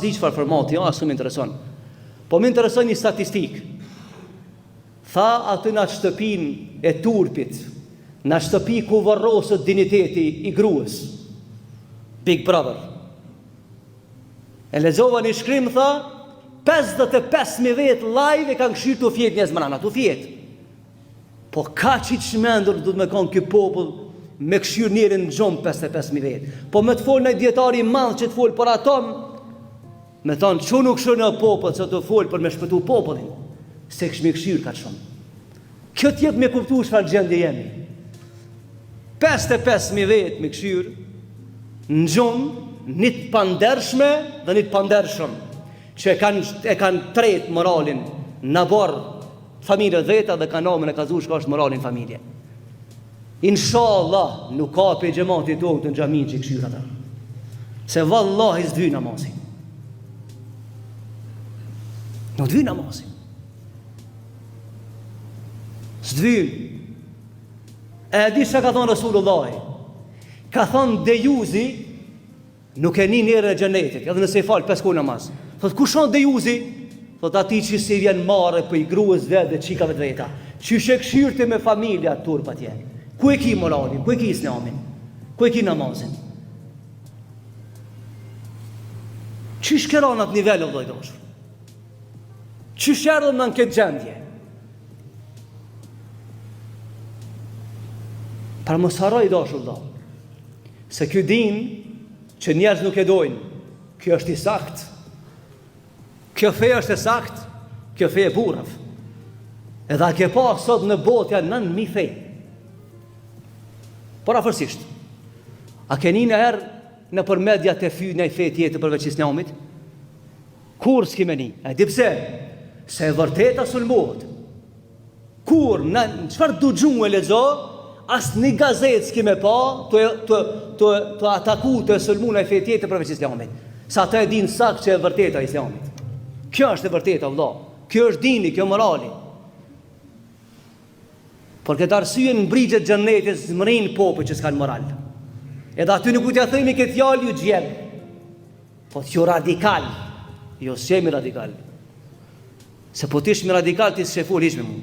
s'di çfarë formati, jo, as më intereson. Po më intereson një statistik. Tha aty në shtëpinë e turpit, në shtëpi ku varroset diniteti i gruas. Big Brother. E lexova një shkrim, tha 55.000 vetë live e kanë këshirë të fjetë njëzë mërana, të fjetë. Po ka që të shmendur du të me kanë kjo popull me këshirë njërin në gjomë 55.000 vetë. Po me të folë në djetari madhë që të folë për atom, me thonë që nuk shërë në popull që të folë për me shpëtu popullin, se këshmi këshirë ka të shumë. Kjo tjetë me kuptu shfar gjendje jemi. 55.000 vetë me këshirë, në gjumë, një të pandershme dhe një të pandershëm, që e kanë tretë moralin në borë familje veta dhe kanë omën e kazu shka është moralin familje. Inshallah, nuk ka pe gjemati tonë të në gjamin që i këshirë ata. Se vallahi s'dhy namazin. Nuk dhy namazin. S'dhy. E di që ka thonë Rasulullahi. Ka thonë dejuzi nuk e një njëre e gjenetit, edhe nëse i falë 5 kohë namaz. Thot, ku shonë dejuzi? Thot, ati që si vjen mare për i gruës vetë dhe qikave të veta. Që shë këshirëti me familja turpa tje. Ku e ki moralin? Ku e ki islamin? Ku e ki namazin? Që shkeron atë nivel o dojdoshë? Që shërën në në këtë gjendje? Para mos haroj doshë do. Se kjo din që njerëz nuk e dojnë, kjo është i sakt. Kjo fe është e sakt, kjo fe e burrëv. Edhe a ke pa sot në botë janë 9.000 fe. Por afërsisht, a keni në herë në për media të fy në i fe tjetë përveç islamit? Kur s'ki me ni? E di pse? Se e vërteta sulmohet. Kur, në qëfar du gjumë e lezo, asë një gazet s'ki me pa të ataku të sulmu në i fe tjetë përveç islamit. Sa ta e din sak që e vërteta islamit. Kjo është e vërteta, vëlla. Kjo është dini, kjo morali. Por këtë arsye në mbrigjet xhennetit zmërin popë që s'kan moral. Edhe aty nuk u t'ja themi këtë fjalë ju gjep. Po t'ju radikal. Jo s'jemi radikal. Se po t'ishmi radikal ti s'shefur ish me mu.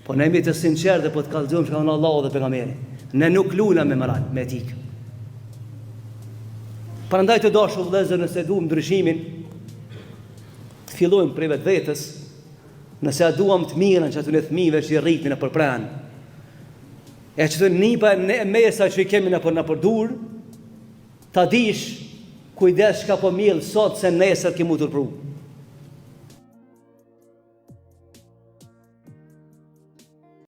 Po ne jemi të sinqertë dhe po t'kallëzojmë që ka në Allahu dhe pejgamberi. Ne nuk luna me moral, me etik. Prandaj të dashur vëllezër, nëse duam ndryshimin, të fillojmë prej vetës, nëse duam të mirën që aty në fëmijëve që i rritin në përpran. E që të nipa e mesa që i kemi në përdur, ta dish kujdes shka po mjellë sot se nesër ki mu të rpru.